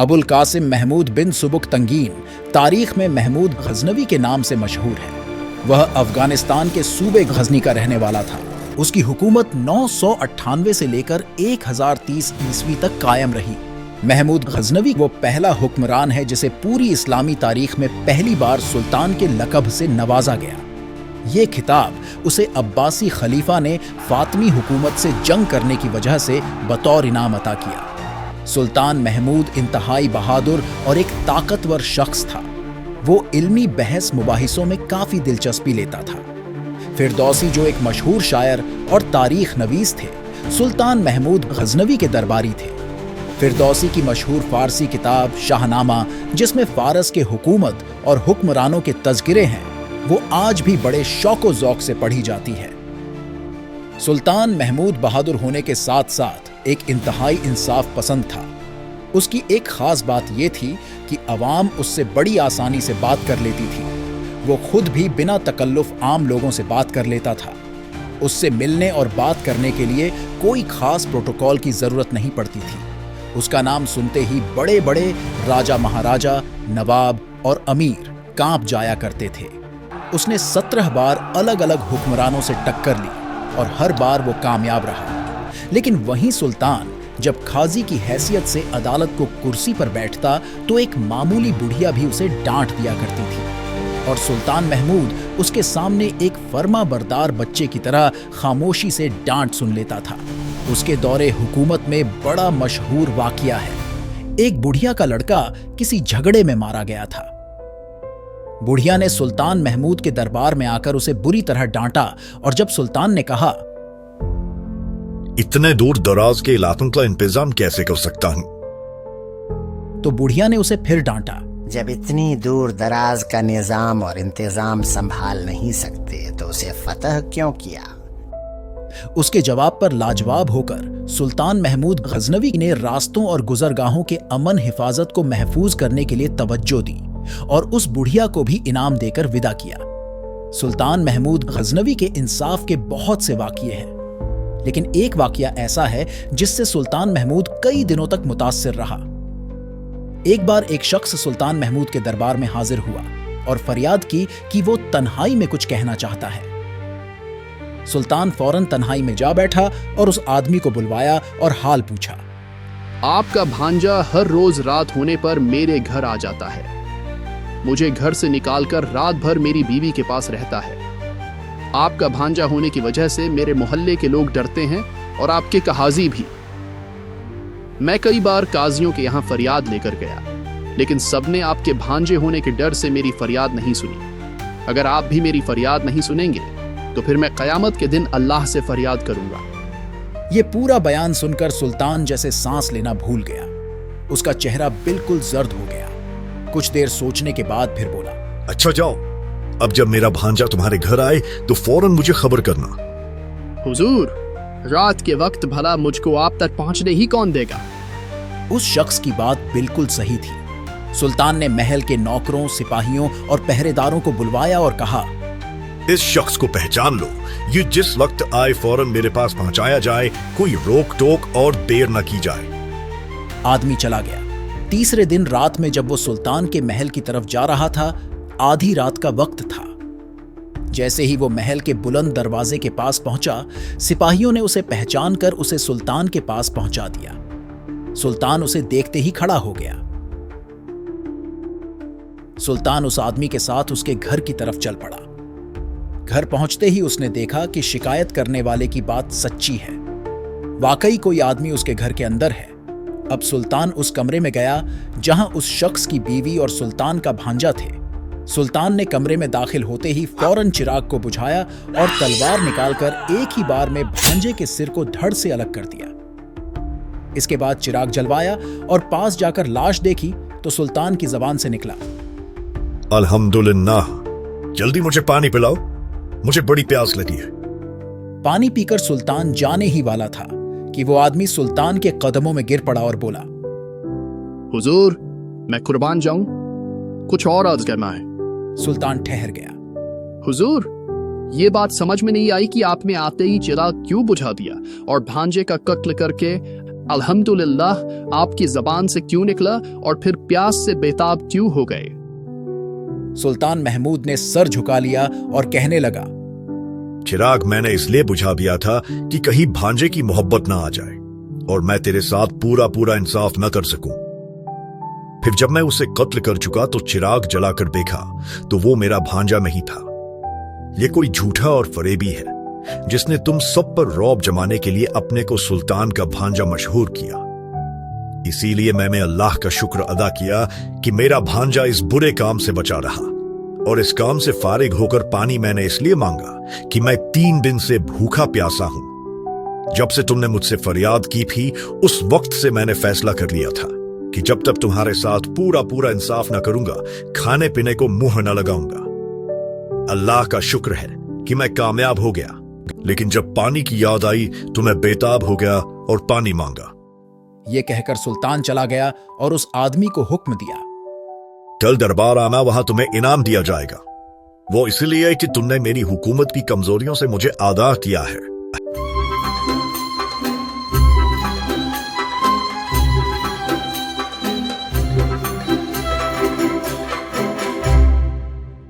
अबुल कासिम महमूद बिन सुबुक्तंगीन तारीख में महमूद गजनवी के नाम से मशहूर है। वह अफगानिस्तान के सूबे गजनी का रहने वाला था। उसकी हुकूमत 998 से लेकर 1030 ईस्वी तक कायम रही। महमूद गजनवी वो पहला हुक्मरान है जिसे पूरी इस्लामी तारीख में पहली बार सुल्तान के लक़ब से नवाजा गया। ये खिताब उसे अब्बासी खलीफा ने फातमी हुकूमत से जंग करने की वजह से बतौर इनाम अता किया। सुल्तान महमूद इंतहाई बहादुर और एक ताकतवर शख्स था। वो इल्मी बहस मुबाहिसों में काफी दिलचस्पी लेता था। फिरदौसी जो एक मशहूर शायर और तारीख नवीस थे, सुल्तान महमूद गजनवी के दरबारी थे। फिरदौसी की मशहूर फारसी किताब शाहनामा, जिसमें फारस के हुकूमत और हुक्मरानों के तज़किरे हैं, वो आज भी बड़े शौक ज़ौक़ से पढ़ी जाती है। सुल्तान महमूद बहादुर होने के साथ साथ एक इंतहाई इंसाफ पसंद था। उसकी एक खास बात यह थी कि अवाम उससे बड़ी आसानी से बात कर लेती थी। वो खुद भी बिना तकल्लुफ आम लोगों से बात कर लेता था। उससे मिलने और बात करने के लिए कोई खास प्रोटोकॉल की जरूरत नहीं पड़ती थी। उसका नाम सुनते ही बड़े बड़े राजा महाराजा, नवाब और अमीर कांप जाया करते थे। उसने 17 बार अलग अलग हुक्मरानों से टक्कर ली और हर बार वो कामयाब रहा। लेकिन वहीं सुल्तान जब खाजी की हैसियत से अदालत को कुर्सी पर बैठता तो एक मामूली बुढ़िया भी उसे डांट दिया करती थी और सुल्तान महमूद उसके सामने एक फर्मा बरदार बच्चे की तरह खामोशी से डांट सुन लेता था। उसके दौरे हुकूमत में बड़ा मशहूर वाकया है। एक बुढ़िया का लड़का किसी झगड़े में मारा गया था। बुढ़िया ने सुल्तान महमूद के दरबार में आकर उसे बुरी तरह डांटा और जब सुल्तान ने कहा, इतने दूर दराज के इलाकों का इंतजाम कैसे कर सकता हूं, तो बुढ़िया ने उसे फिर डांटा, जब इतनी दूर दराज का निजाम और इंतजाम संभाल नहीं सकते तो उसे फतह क्यों किया। उसके जवाब पर लाजवाब होकर सुल्तान महमूद गजनवी ने रास्तों और गुजरगाहों के अमन हिफाजत को महफूज करने के लिए तवज्जो दी और उस बुढ़िया को भी इनाम देकर विदा किया। सुल्तान महमूद गजनवी के इंसाफ के बहुत से वाक़ये हैं, लेकिन एक वाकया ऐसा है जिससे सुल्तान महमूद कई दिनों तक मुतासिर रहा। एक बार एक शख्स सुल्तान महमूद के दरबार में हाजिर हुआ और फरियाद की कि वो तन्हाई में कुछ कहना चाहता है। सुल्तान फौरन तन्हाई में जा बैठा और उस आदमी को बुलवाया और हाल पूछा। आपका भांजा हर रोज रात होने पर मेरे घर आ जाता है। मुझे घर से निकालकर रात भर मेरी बीवी के पास रहता है। आपका भांजा होने की वजह से मेरे मोहल्ले के लोग डरते हैं और आपके कहाजी भी। मैं कई बार काजियों के यहाँ फरियाद लेकर गया, लेकिन सबने आपके भांजे होने के डर से मेरी फरियाद नहीं सुनी। अगर आप भी मेरी फरियाद नहीं सुनेंगे तो फिर मैं क़यामत के दिन अल्लाह से फरियाद करूंगा। ये पूरा बयान सुनकर सुल्तान जैसे सांस लेना भूल गया। उसका चेहरा बिल्कुल जर्द हो गया। कुछ देर सोचने के बाद फिर बोला, अच्छा जाओ, अब जब मेरा भांजा तुम्हारे घर आए तो फौरन मुझे खबर करना। हुजूर, रात के वक्त भला मुझको आप तक पहुंचने ही कौन देगा। उस शख्स की बात बिल्कुल सही थी। सुल्तान ने महल के नौकरों, सिपाहियों और पहरेदारों को बुलवाया और कहा, इस शख्स को पहचान लो। ये जिस वक्त आए फौरन मेरे पास पहुंचाया जाए, कोई रोक टोक और देर न की जाए। आदमी चला गया। तीसरे दिन रात में जब वो सुल्तान के महल की तरफ जा रहा था, आधी रात का वक्त था। जैसे ही वो महल के बुलंद दरवाजे के पास पहुंचा, सिपाहियों ने उसे पहचान कर उसे सुल्तान के पास पहुंचा दिया। सुल्तान उसे देखते ही खड़ा हो गया। सुल्तान उस आदमी के साथ उसके घर की तरफ चल पड़ा। घर पहुंचते ही उसने देखा कि शिकायत करने वाले की बात सच्ची है। वाकई कोई आदमी उसके घर के अंदर है। अब सुल्तान उस कमरे में गया जहां उस शख्स की बीवी और सुल्तान का भांजा थे। सुल्तान ने कमरे में दाखिल होते ही फौरन चिराग को बुझाया और तलवार निकालकर एक ही बार में भांजे के सिर को धड़ से अलग कर दिया। इसके बाद चिराग जलवाया और पास जाकर लाश देखी तो सुल्तान की जबान से निकला, अल्हम्दुलिल्लाह, जल्दी मुझे पानी पिलाओ, मुझे बड़ी प्यास लगी है। पानी पीकर सुल्तान जाने ही वाला था कि वो आदमी सुल्तान के कदमों में गिर पड़ा और बोला, हुजूर, मैं कुर्बान जाऊं, कुछ और अर्ज करना है। सुल्तान ठहर गया। हुजूर, ये बात समझ में नहीं आई कि आप में आते ही चिराग क्यों बुझा दिया और भांजे का कत्ल करके अल्हम्दुलिल्लाह आपकी जबान से क्यों निकला और फिर प्यास से बेताब क्यों हो गए? सुल्तान महमूद ने सर झुका लिया और कहने लगा, चिराग मैंने इसलिए बुझा दिया था कि कहीं भांजे की मोहब्बत ना आ जाए और मैं तेरे साथ पूरा पूरा इंसाफ न कर सकूं। फिर जब मैं उसे कत्ल कर चुका तो चिराग जलाकर देखा तो वो मेरा भांजा नहीं था। ये कोई झूठा और फरेबी है जिसने तुम सब पर रौब जमाने के लिए अपने को सुल्तान का भांजा मशहूर किया। इसीलिए मैंने अल्लाह का शुक्र अदा किया कि मेरा भांजा इस बुरे काम से बचा रहा, और इस काम से फारिग होकर पानी मैंने इसलिए मांगा कि मैं 3 दिन से भूखा प्यासा हूं। जब से तुमने मुझसे फरियाद की थी उस वक्त से मैंने फैसला कर लिया था कि जब तक तुम्हारे साथ पूरा पूरा इंसाफ न करूंगा खाने पीने को मुंह न लगाऊंगा। अल्लाह का शुक्र है कि मैं कामयाब हो गया, लेकिन जब पानी की याद आई तो मैं बेताब हो गया और पानी मांगा। ये कहकर सुल्तान चला गया और उस आदमी को हुक्म दिया, कल दरबार आना, वहां तुम्हें इनाम दिया जाएगा। वो इसलिए कि तुमने मेरी हुकूमत की कमजोरियों से मुझे आगाह किया है।